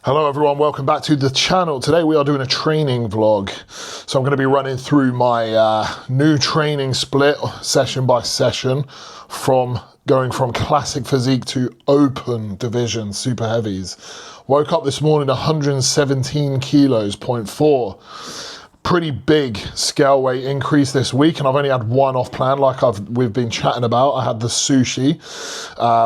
Hello everyone, welcome back to the channel. Today we are doing a training vlog. So I'm going to be running through my new training split session by session from going from classic physique to open division super heavies. Woke up this morning 117 kilos, 0.4. Pretty big scale weight increase this week, and I've only had one off plan like we've been chatting about. I had the sushi,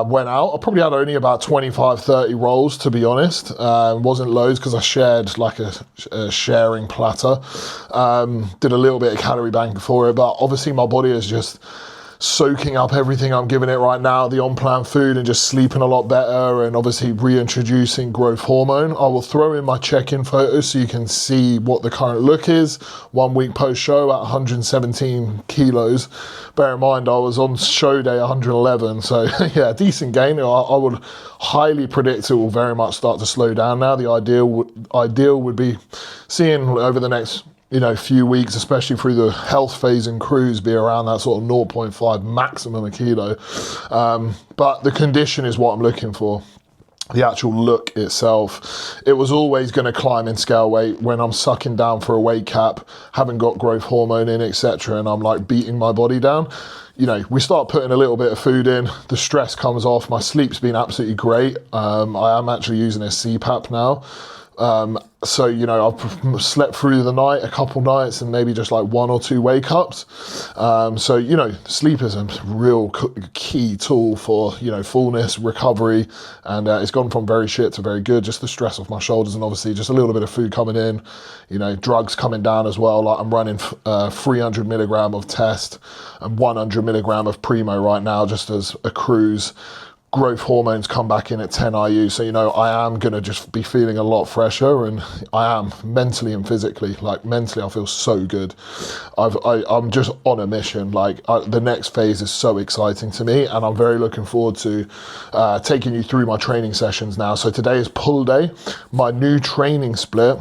went out. I probably had only about 25, 30 rolls, to be honest. Wasn't loads because I shared like a sharing platter. Did a little bit of calorie bank for it, but obviously my body is just soaking up everything I'm giving it right now, the on-plan food, and just sleeping a lot better, and obviously reintroducing growth hormone. I will throw in my check-in photos so you can see what the current look is. 1 week post-show at 117 kilos. Bear in mind, I was on show day 111, so yeah, decent gain. I would highly predict it will very much start to slow down now. The ideal would be seeing over the next few weeks, especially through the health phase and cruise, be around that sort of 0.5 maximum a kilo. But the condition is what I'm looking for. The actual look itself, it was always going to climb in scale weight when I'm sucking down for a weight cap, haven't got growth hormone in, etc., and I'm like beating my body down. We start putting a little bit of food in, the stress comes off, my sleep's been absolutely great. I am actually using a CPAP now. So, I've slept through the night a couple nights and maybe just like 1 or 2 wake ups. So, sleep is a real key tool for, fullness, recovery. And it's gone from very shit to very good. Just the stress off my shoulders and obviously just a little bit of food coming in, drugs coming down as well. Like I'm running 300 milligram of test and 100 milligram of Primo right now, just as a cruise. Growth hormones come back in at 10 IU, so I am gonna just be feeling a lot fresher, and I am mentally and physically. Like mentally, I feel so good. I'm just on a mission. The next phase is so exciting to me, and I'm very looking forward to taking you through my training sessions now. So today is pull day. My new training split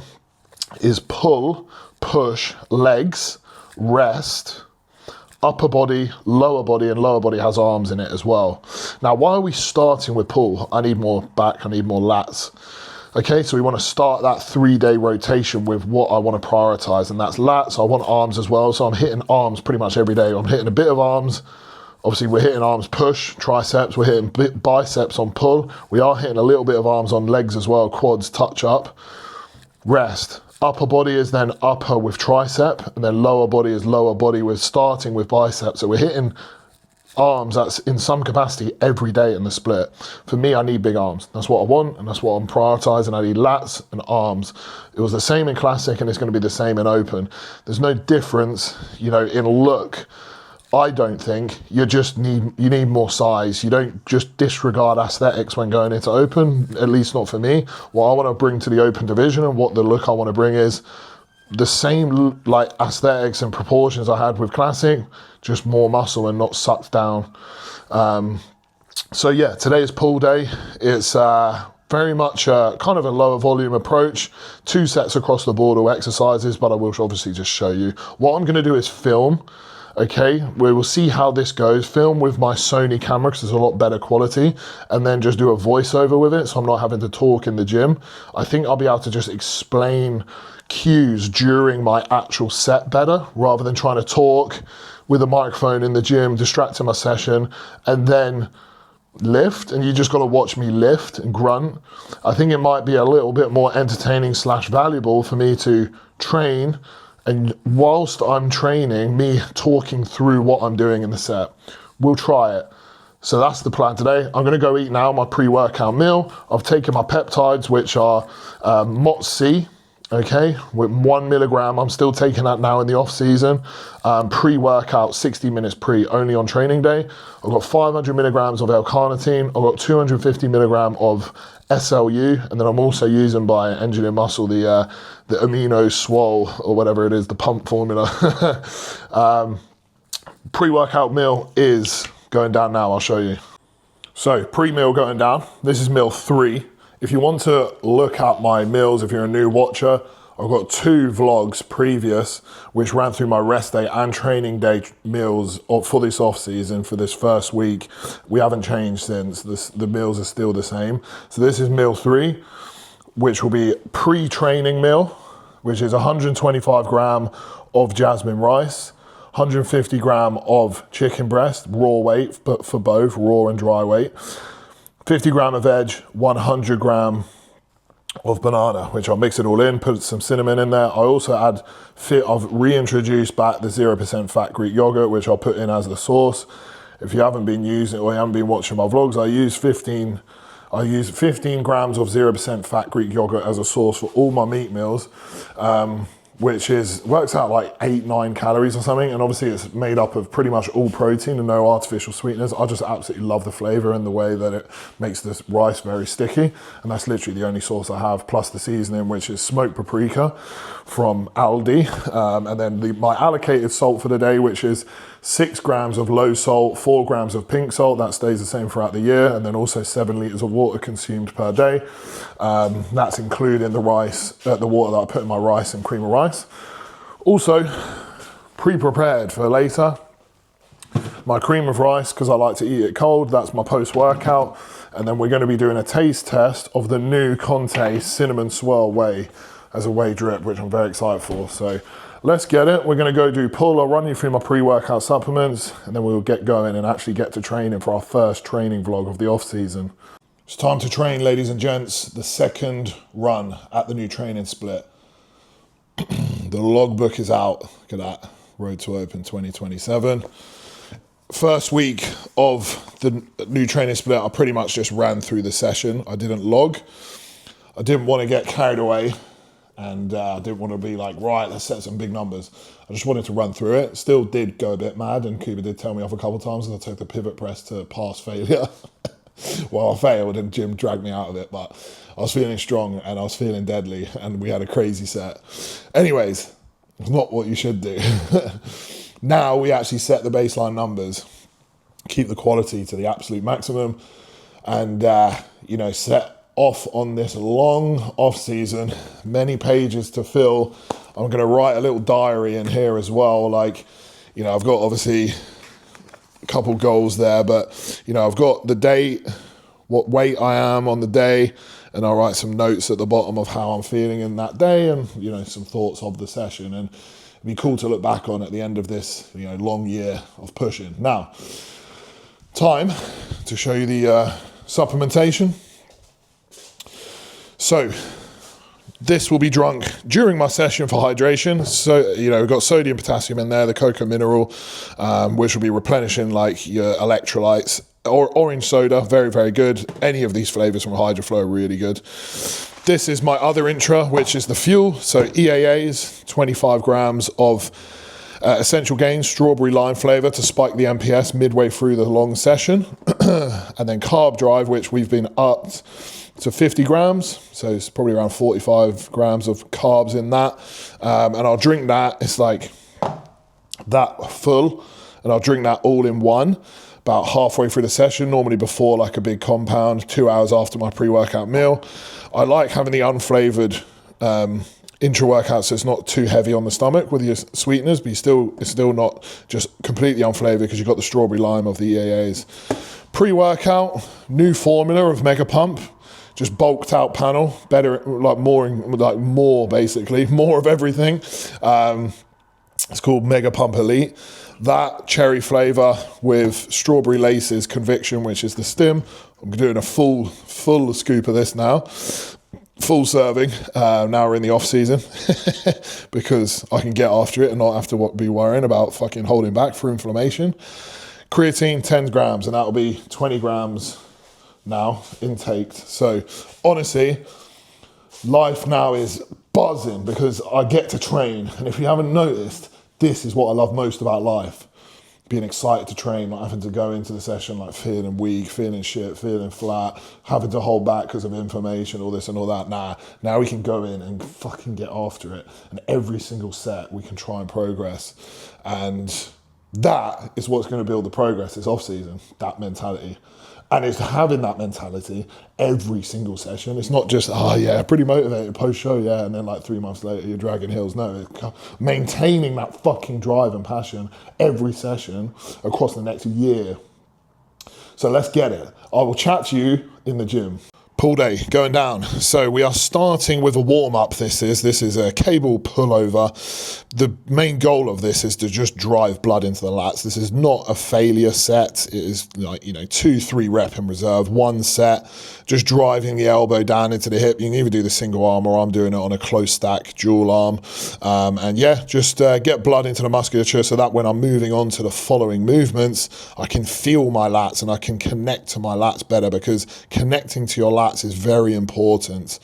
is pull, push, legs, rest, upper body, lower body, and lower body has arms in it as well. Now, why are we starting with pull? I need more back, I need more lats. Okay, so we want to start that 3-day rotation with what I want to prioritize, and that's lats. I want arms as well, so I'm hitting arms pretty much every day. I'm hitting a bit of arms. Obviously, we're hitting arms push, triceps, we're hitting biceps on pull. We are hitting a little bit of arms on legs as well, quads, touch up, rest. Upper body is then upper with tricep, and then lower body is lower body with starting with biceps. So we're hitting arms that's in some capacity every day in the split. For me, I need big arms. That's what I want, and that's what I'm prioritizing. I need lats and arms. It was the same in classic, and it's going to be the same in open. There's no difference, in look. I don't think. You need more size. You don't just disregard aesthetics when going into open, at least not for me. What I want to bring to the open division and what the look I want to bring is the same like aesthetics and proportions I had with classic, just more muscle and not sucked down. So yeah, today is pull day. It's very much kind of a lower volume approach, 2 sets across the board or exercises, but I will obviously just show you. What I'm going to do is film. Okay, we will see how this goes. Film with my Sony camera because it's a lot better quality, and then just do a voiceover with it so I'm not having to talk in the gym. I think I'll be able to just explain cues during my actual set better rather than trying to talk with a microphone in the gym, distracting my session, and then lift, and you just got to watch me lift and grunt. I think it might be a little bit more entertaining / valuable for me to train, and whilst I'm training, me talking through what I'm doing in the set. We'll try it. So that's the plan today. I'm going to go eat now my pre-workout meal. I've taken my peptides, which are MOTS-C, okay, with 1 milligram. I'm still taking that now in the off season. Pre-workout, 60 minutes pre, only on training day. I've got 500 milligrams of L-carnitine. I've got 250 milligram of SLU, and then I'm also using by Engineer Muscle the amino swole or whatever it is, the pump formula. Pre-workout meal is going down now. I'll show you. So pre-meal going down. This is meal 3. If you want to look at my meals, if you're a new watcher, I've got 2 vlogs previous which ran through my rest day and training day meals for this off season, for this first week. We haven't changed since. The meals are still the same. So this is meal 3. which will be pre-training meal, which is 125 gram of jasmine rice, 150 gram of chicken breast, raw weight, but for both, raw and dry weight, 50 gram of veg, 100 gram of banana, which I'll mix it all in, put some cinnamon in there. I also I've reintroduced back the 0% fat Greek yogurt, which I'll put in as the sauce. If you haven't been using it or you haven't been watching my vlogs, I use 15 grams of 0% fat Greek yogurt as a sauce for all my meat meals, which works out like 8-9 calories or something. And obviously it's made up of pretty much all protein and no artificial sweeteners. I just absolutely love the flavor and the way that it makes this rice very sticky. And that's literally the only sauce I have, plus the seasoning, which is smoked paprika from Aldi. And then my allocated salt for the day, which is 6 grams of low salt, 4 grams of pink salt. That stays the same throughout the year. And then also 7 liters of water consumed per day. That's including the rice, the water that I put in my rice and cream of rice. Also, pre-prepared for later, my cream of rice, because I like to eat it cold. That's my post-workout. And then we're going to be doing a taste test of the new Conte cinnamon swirl whey as a whey drip, which I'm very excited for. So let's get it. We're going to go do pull. I'll run you through my pre-workout supplements, and then we'll get going and actually get to training for our first training vlog of the off season. It's time to train, ladies and gents. The second run at the new training split. The logbook is out. Look at that. Road to Open 2027. First week of the new training split, I pretty much just ran through the session. I didn't log. I didn't want to get carried away. And I didn't want to be like, right, let's set some big numbers. I just wanted to run through it. Still did go a bit mad, and Cooper did tell me off a couple of times, and I took the pivot press to pass failure. Well, I failed, and Jim dragged me out of it, but I was feeling strong, and I was feeling deadly, and we had a crazy set. Anyways, it's not what you should do. Now we actually set the baseline numbers, keep the quality to the absolute maximum, and, set off on this long off season, many pages to fill. I'm going to write a little diary in here as well. Like, I've got obviously a couple goals there, but I've got the date, what weight I am on the day, and I'll write some notes at the bottom of how I'm feeling in that day, and some thoughts of the session. And it'd be cool to look back on at the end of this long year of pushing. Now, time to show you the supplementation. So this will be drunk during my session for hydration. So, we've got sodium, potassium in there, the cocoa mineral, which will be replenishing like your electrolytes, or orange soda, very, very good. Any of these flavors from HydroFlow are really good. This is my other intra, which is the fuel. So EAAs, 25 grams of Essential Gains, strawberry lime flavor to spike the MPS midway through the long session. And then Carb Drive, which we've been upped to 50 grams. So it's probably around 45 grams of carbs in that. And I'll drink that. It's like that full. And I'll drink that all in one, about halfway through the session, normally before like a big compound, 2 hours after my pre-workout meal. I like having the unflavored intra-workout, so it's not too heavy on the stomach with your sweeteners, but it's still not just completely unflavored because you've got the strawberry lime of the EAAs. Pre-workout, new formula of Mega Pump, just bulked out panel, better, more basically, more of everything. It's called Mega Pump Elite. That cherry flavor with strawberry laces conviction, which is the stim. I'm doing a full scoop of this now. Full serving. Now we're in the off season because I can get after it and not have to be worrying about fucking holding back for inflammation. Creatine, 10 grams, and that'll be 20 grams now intaked. So honestly, life now is buzzing because I get to train. And if you haven't noticed, this is what I love most about life. Being excited to train, not having to go into the session like feeling weak, feeling shit, feeling flat, having to hold back because of information, all this and all that. Nah, now we can go in and fucking get after it. And every single set we can try and progress. And that is what's going to build the progress this off season, that mentality. And it's having that mentality every single session. It's not just, pretty motivated post-show, and then like 3 months later you're dragging heels. No, it's maintaining that fucking drive and passion every session across the next year. So let's get it. I will chat to you in the gym. Pull day going down. So we are starting with a warm-up. This is a cable pullover. The main goal of this is to just drive blood into the lats. This is not a failure set. It is like, 2-3 rep in reserve, one set, just driving the elbow down into the hip. You can either do the single arm, or I'm doing it on a close stack dual arm. And yeah, just get blood into the musculature so that when I'm moving on to the following movements, I can feel my lats and I can connect to my lats better, because connecting to your lats is very important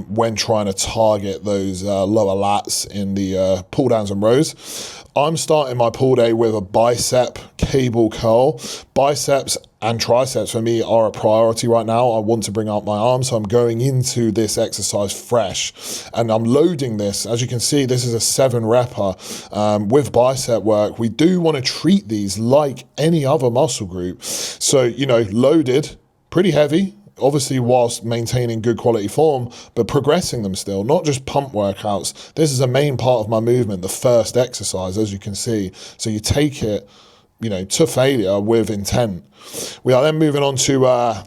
when trying to target those lower lats in the pull downs and rows. I'm starting my pull day with a bicep cable curl. Biceps and triceps for me are a priority right now. I want to bring up my arms, so I'm going into this exercise fresh, and I'm loading this. As you can see, this is a 7 repper. With bicep work, we do want to treat these like any other muscle group. So, loaded, pretty heavy, obviously whilst maintaining good quality form, but progressing them still, not just pump workouts. This is a main part of my movement, the first exercise, as you can see. So you take it, to failure with intent. We are then moving on to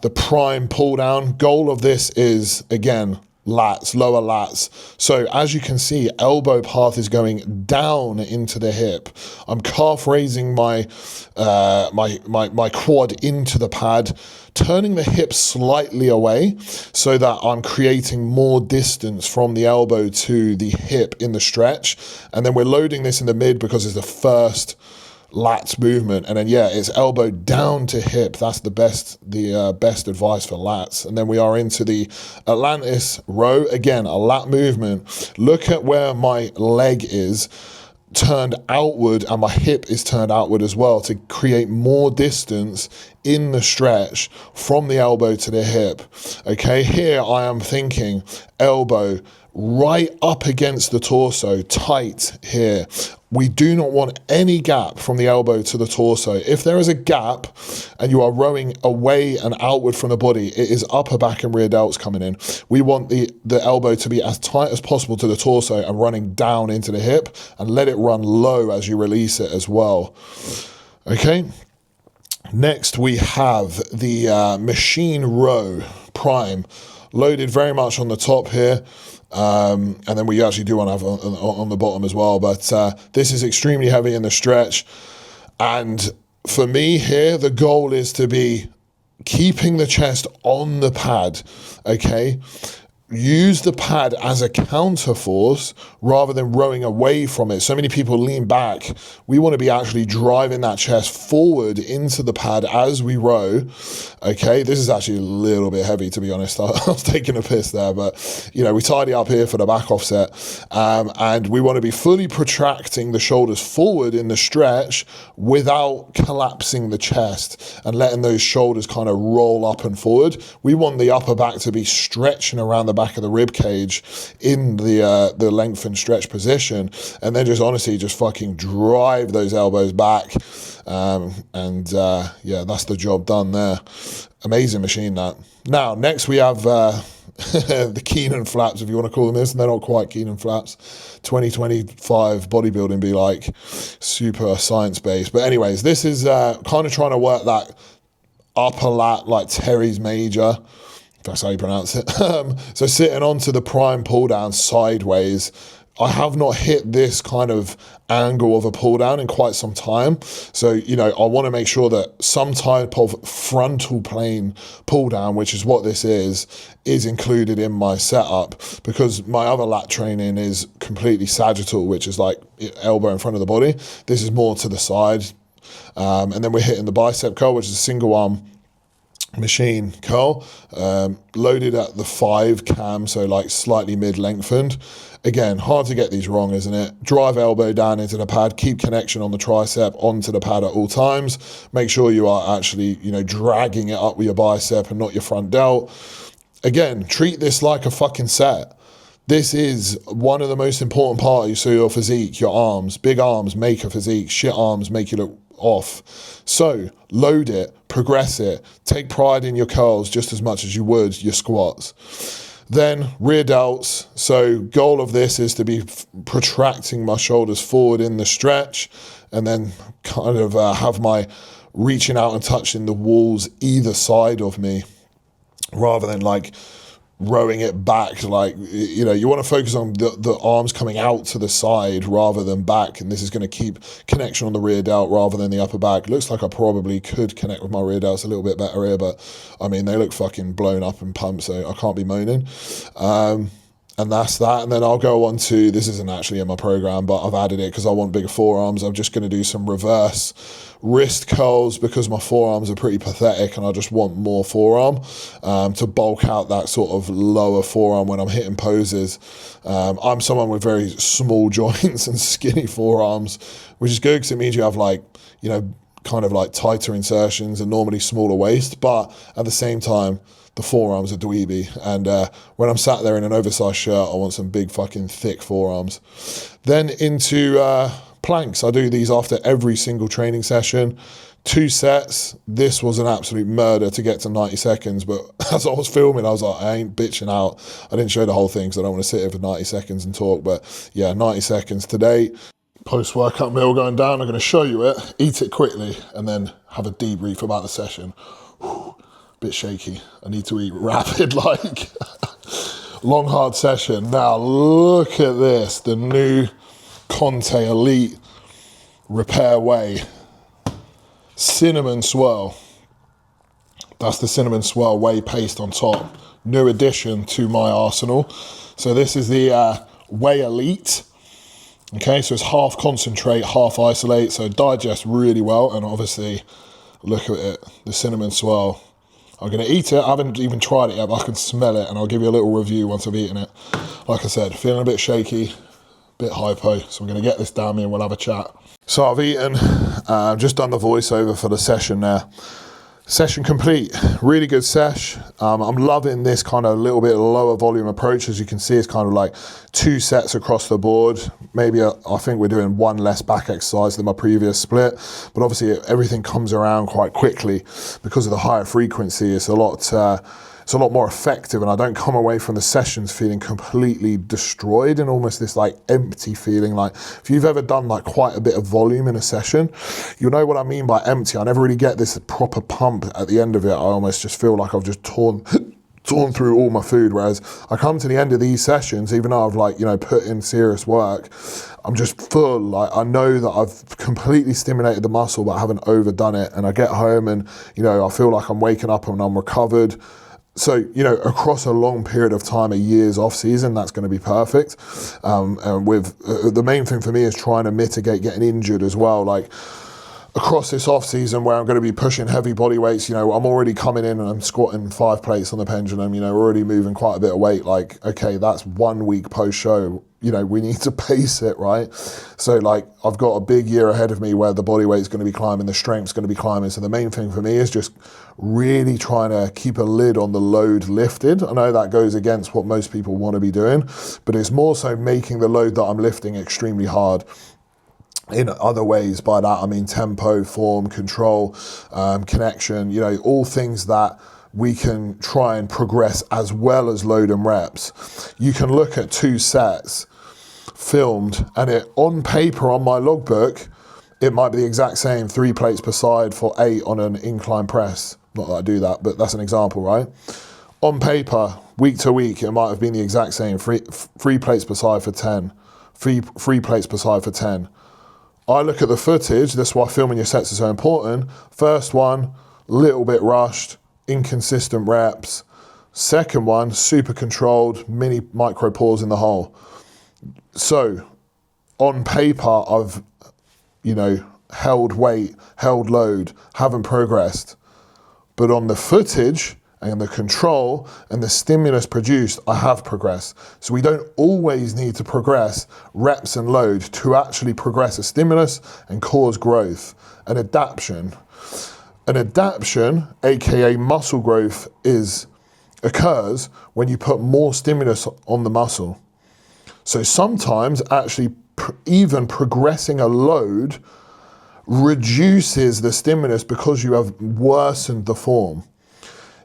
the prime pull down. Goal of this is, again, lats, lower lats. So as you can see, elbow path is going down into the hip. I'm calf raising my my quad into the pad, turning the hip slightly away so that I'm creating more distance from the elbow to the hip in the stretch. And then we're loading this in the mid because it's the first lats movement. And then it's elbow down to hip. That's the best advice for lats. And then we are into the Atlantis row. Again, a lat movement. Look at where my leg is turned outward and my hip is turned outward as well, to create more distance in the stretch from the elbow to the hip. Okay, here I am thinking elbow right up against the torso, tight here. We do not want any gap from the elbow to the torso. If there is a gap and you are rowing away and outward from the body, it is upper back and rear delts coming in. We want the elbow to be as tight as possible to the torso and running down into the hip, and let it run low as you release it as well. Okay. Next we have the machine row prime, loaded very much on the top here. And then we actually do want to have on the bottom as well, but this is extremely heavy in the stretch. And for me here, the goal is to be keeping the chest on the pad, okay? Use the pad as a counter force rather than rowing away from it. So many people lean back. We want to be actually driving that chest forward into the pad as we row. Okay, this is actually a little bit heavy, to be honest. I was taking a piss there, but we tidy up here for the back offset. And we want to be fully protracting the shoulders forward in the stretch without collapsing the chest and letting those shoulders kind of roll up and forward. We want the upper back to be stretching around the back of the rib cage in the lengthened stretch position, and then just fucking drive those elbows back, that's the job done there. Amazing machine that. Now next we have the Keenan flaps, if you want to call them this. They're not quite Keenan flaps. 2025 bodybuilding be like super science based, but anyways, this is kind of trying to work that upper lat like Terry's major. That's how you pronounce it. So sitting onto the prime pull down sideways. I have not hit this kind of angle of a pull down in quite some time. So, I want to make sure that some type of frontal plane pull down, which is what this is included in my setup, because my other lat training is completely sagittal, which is like elbow in front of the body. This is more to the side. And then we're hitting the bicep curl, which is a single arm machine curl, loaded at the 5 cam, so like slightly mid-lengthened. Again, hard to get these wrong, isn't it? Drive elbow down into the pad, keep connection on the tricep onto the pad at all times. Make sure you are actually, dragging it up with your bicep and not your front delt. Again, treat this like a fucking set. This is one of the most important parts of your physique, your arms. Big arms make a physique, shit arms make you look off. So load it, progress it, take pride in your curls just as much as you would your squats. Then rear delts. So goal of this is to be protracting my shoulders forward in the stretch, and then kind of have my reaching out and touching the walls either side of me. rather than like rowing it back. Like, you know, you want to focus on the arms coming out to the side rather than back, and this is going to keep connection on the rear delt rather than the upper back. Looks like I probably could connect with my rear delts a little bit better here, but I mean, they look fucking blown up and pumped, so I can't be moaning. And that's that. And then I'll go on to, this isn't actually in my program, but I've added it because I want bigger forearms. I'm just going to do some reverse wrist curls because my forearms are pretty pathetic and I just want more forearm to bulk out that sort of lower forearm when I'm hitting poses. I'm someone with very small joints and skinny forearms, which is good because it means you have like, you know, kind of like tighter insertions and normally smaller waist, but at the same time, the forearms are dweeby, and when I'm sat there in an oversized shirt, I want some big fucking thick forearms. Then into planks. I do these after every single training session. 2 sets. This was an absolute murder to get to 90 seconds, but as I was filming, I was like, I ain't bitching out. I didn't show the whole thing because I don't want to sit here for 90 seconds and talk, but yeah, 90 seconds today. Post-workout meal going down. I'm going to show you it, eat it quickly, and then have a debrief about the session. Whew. Bit shaky. I need to eat rapid, like long hard session. Now look at this, the new Conte Elite Repair Whey cinnamon swirl. That's the cinnamon swirl whey paste on top. New addition to my arsenal. So this is the Whey Elite. Okay, so it's half concentrate, half isolate, so it digests really well. And obviously, look at it, the cinnamon swirl. I'm going to eat it. I haven't even tried it yet, but I can smell it, and I'll give you a little review once I've eaten it. Like I said, feeling a bit shaky, a bit hypo, so I'm going to get this down me and we'll have a chat. So I've eaten, just done the voiceover for the session there. Session complete, really good sesh. I'm loving this kind of little bit lower volume approach. As you can see, it's kind of like 2 sets across the board. Maybe I think we're doing 1 less back exercise than my previous split, but obviously everything comes around quite quickly because of the higher frequency. It's a lot more effective, and I don't come away from the sessions feeling completely destroyed and almost this like empty feeling. Like if you've ever done like quite a bit of volume in a session, you know what I mean by empty. I never really get this proper pump at the end of it. I almost just feel like I've just torn through all my food, whereas I come to the end of these sessions, even though I've like, you know, put in serious work, I'm just full. Like I know that I've completely stimulated the muscle, but I haven't overdone it. And I get home and, you know, I feel like I'm waking up and I'm recovered. So, you know, across a long period of time, a year's off season, that's going to be perfect. And with the main thing for me is trying to mitigate getting injured as well. Like across this off season where I'm going to be pushing heavy body weights, you know, I'm already coming in and I'm squatting 5 plates on the pendulum, you know, already moving quite a bit of weight. Like, okay, that's 1 week post show. You know, we need to pace it, right? So like I've got a big year ahead of me where the body weight's going to be climbing, the strength's going to be climbing. So the main thing for me is just really trying to keep a lid on the load lifted. I know that goes against what most people want to be doing, but it's more so making the load that I'm lifting extremely hard. In other ways, by that I mean tempo, form, control, connection, you know, all things that we can try and progress as well as load and reps. You can look at 2 sets filmed and it on paper on my logbook, it might be the exact same 3 plates per side for 8 on an incline press. Not that I do that, but that's an example, right? On paper, week to week, it might have been the exact same 3 plates per side for 10, 3 plates per side for 10. I look at the footage, that's why filming your sets is so important. First one, little bit rushed, inconsistent reps. Second one, super controlled, micro pause in the hole. So on paper, I've, you know, held weight, held load, haven't progressed. But on the footage and the control and the stimulus produced, I have progressed. So we don't always need to progress reps and load to actually progress a stimulus and cause growth. An adaptation, aka muscle growth, occurs when you put more stimulus on the muscle. So sometimes actually even progressing a load reduces the stimulus because you have worsened the form.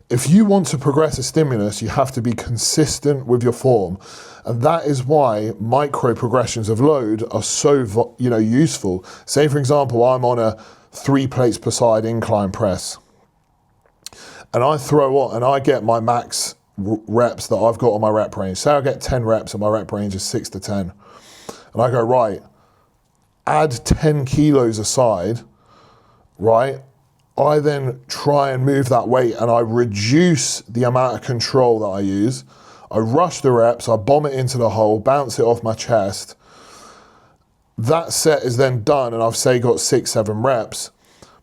If you want to progress a stimulus, you have to be consistent with your form. And that is why micro progressions of load are so, you know, useful. Say, for example, I'm on a 3 plates per side incline press. and I throw on, and I get my max reps that I've got on my rep range. Say I get 10 reps and my rep range is 6 to 10. And I go, right, add 10 kilos aside, right? I then try and move that weight and I reduce the amount of control that I use. I rush the reps, I bomb it into the hole, bounce it off my chest. That set is then done and I've say got 6-7 reps.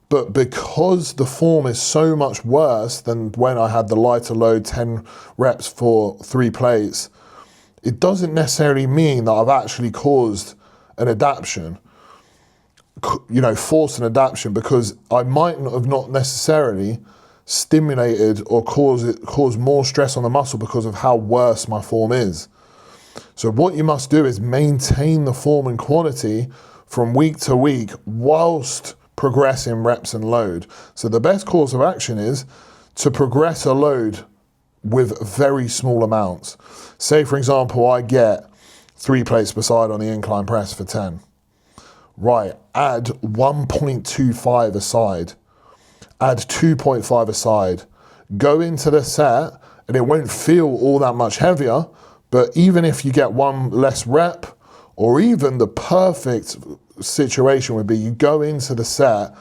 But because the form is so much worse than when I had the lighter load 10 reps for 3 plates, it doesn't necessarily mean that I've actually caused an adaptation, forced an adaptation, because I might have not necessarily stimulated or caused more stress on the muscle because of how worse my form is. So what you must do is maintain the form and quality from week to week whilst progress in reps and load. So the best course of action is to progress a load with very small amounts. Say, for example, I get 3 plates per side on the incline press for 10. Right, add 1.25 aside, add 2.5 aside, go into the set, and it won't feel all that much heavier, but even if you get 1 less rep, or even the perfect situation would be you go into the set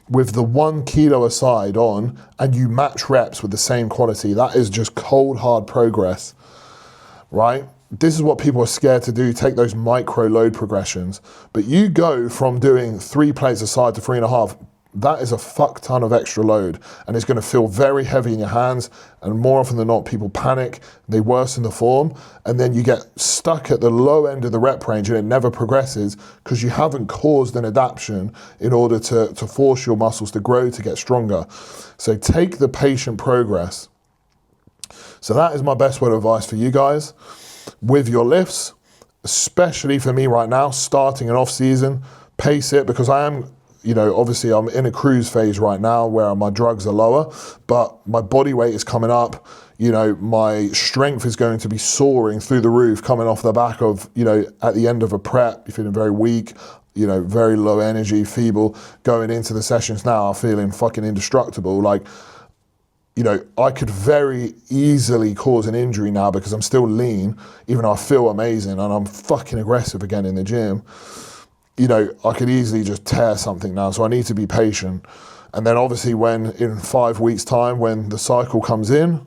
with the 1 kilo aside on and you match reps with the same quality. That is just cold hard progress, right? This is what people are scared to do, take those micro load progressions. But you go from doing 3 plates aside to 3.5, that is a fuck ton of extra load, and it's going to feel very heavy in your hands, and more often than not people panic, they worsen the form, and then you get stuck at the low end of the rep range and it never progresses because you haven't caused an adaptation in order to force your muscles to grow, to get stronger. So take the patient progress. So that is my best word of advice for you guys with your lifts, especially for me right now, starting an off season. Pace it, because I am, obviously I'm in a cruise phase right now where my drugs are lower, but my body weight is coming up. My strength is going to be soaring through the roof coming off the back of, at the end of a prep, you're feeling very weak, very low energy, feeble. Going into the sessions now, I'm feeling fucking indestructible. I could very easily cause an injury now because I'm still lean, even though I feel amazing and I'm fucking aggressive again in the gym. I could easily just tear something now, so I need to be patient. And then obviously when in 5 weeks time, when the cycle comes in,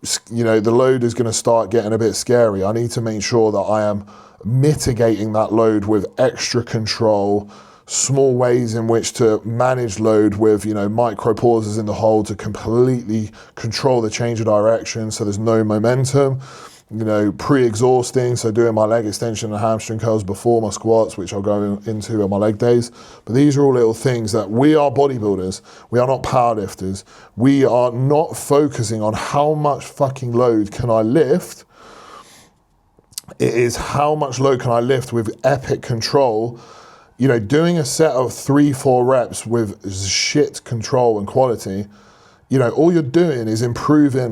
the load is going to start getting a bit scary. I need to make sure that I am mitigating that load with extra control, small ways in which to manage load with, micro pauses in the hold to completely control the change of direction so there's no momentum. Pre-exhausting, so doing my leg extension and hamstring curls before my squats, which I'll go into on my leg days. But these are all little things that we are bodybuilders. We are not powerlifters. We are not focusing on how much fucking load can I lift. It is how much load can I lift with epic control. Doing a set of 3-4 reps with shit control and quality, all you're doing is improving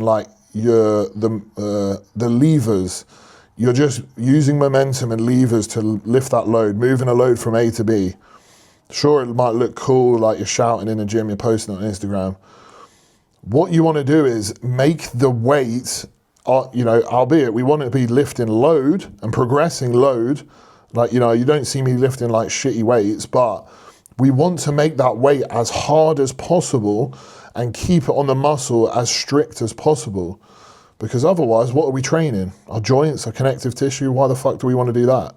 the levers. You're just using momentum and levers to lift that load, moving a load from A to B. Sure, it might look cool, like you're shouting in the gym, you're posting on Instagram. What you want to do is make the weight, albeit we want to be lifting load and progressing load. You don't see me lifting like shitty weights, but we want to make that weight as hard as possible and keep it on the muscle as strict as possible. Because otherwise, what are we training? Our joints, our connective tissue? Why the fuck do we want to do that?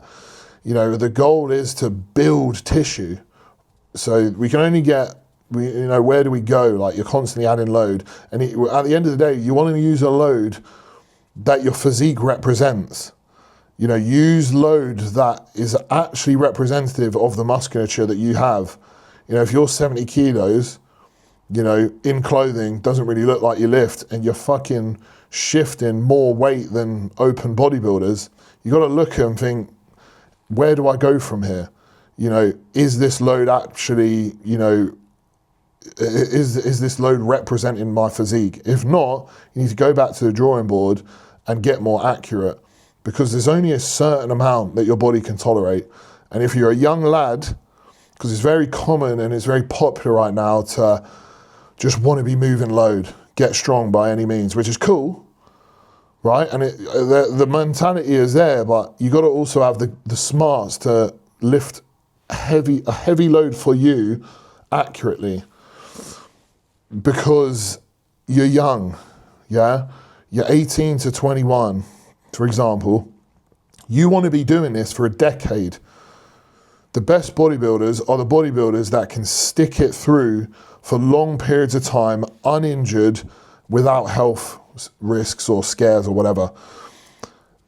The goal is to build tissue. So we can only get, where do we go? You're constantly adding load. And at the end of the day, you want to use a load that your physique represents. Use load that is actually representative of the musculature that you have. If you're 70 kilos, in clothing, doesn't really look like you lift, and you're fucking shifting more weight than open bodybuilders, you got to look and think, where do I go from here? Is this load actually, is this load representing my physique? If not, you need to go back to the drawing board and get more accurate, because there's only a certain amount that your body can tolerate. And if you're a young lad, because it's very common and it's very popular right now to just want to be moving load, get strong by any means, which is cool, right? And the mentality is there, but you got to also have the smarts to lift a heavy load for you accurately, because you're young, yeah? You're 18 to 21, for example. You want to be doing this for a decade. The best bodybuilders are the bodybuilders that can stick it through for long periods of time, uninjured, without health risks or scares or whatever.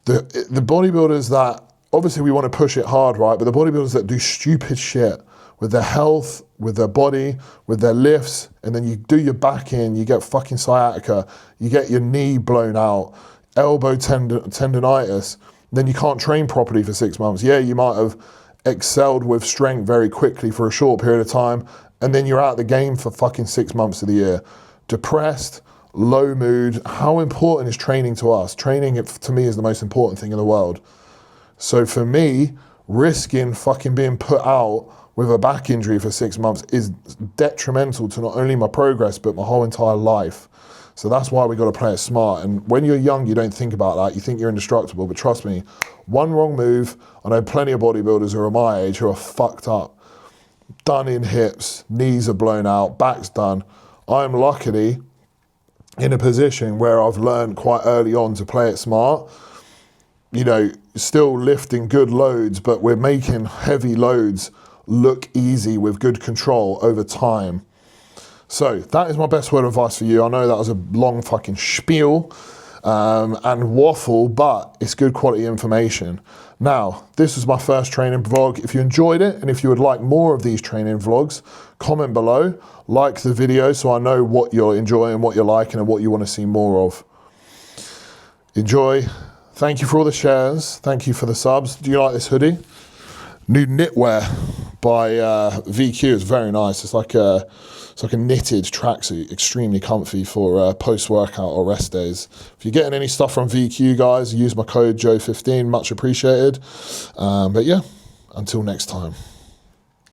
The bodybuilders that, obviously we want to push it hard, right? But the bodybuilders that do stupid shit with their health, with their body, with their lifts, and then you do your back in, you get fucking sciatica, you get your knee blown out, elbow tendonitis, then you can't train properly for 6 months. Yeah, you might have excelled with strength very quickly for a short period of time, and then you're out of the game for fucking 6 months of the year. Depressed, low mood. How important is training to us? Training, to me, is the most important thing in the world. So for me, risking fucking being put out with a back injury for 6 months is detrimental to not only my progress, but my whole entire life. So that's why we got to play it smart. And when you're young, you don't think about that. You think you're indestructible, but trust me, one wrong move, I know plenty of bodybuilders who are my age who are fucked up, done in hips, knees are blown out, back's done. I'm luckily in a position where I've learned quite early on to play it smart. You know, still lifting good loads, but we're making heavy loads look easy with good control over time. So that is my best word of advice for you. I know that was a long fucking spiel and waffle, but it's good quality information. Now, this was my first training vlog. If you enjoyed it, and if you would like more of these training vlogs, comment below, like the video so I know what you're enjoying, what you're liking, and what you want to see more of. Enjoy. Thank you for all the shares. Thank you for the subs. Do you like this hoodie? New knitwear by VQ. It's very nice. It's like a knitted tracksuit, extremely comfy for post-workout or rest days. If you're getting any stuff from VQ, guys, use my code Joe15. Much appreciated. But yeah, until next time.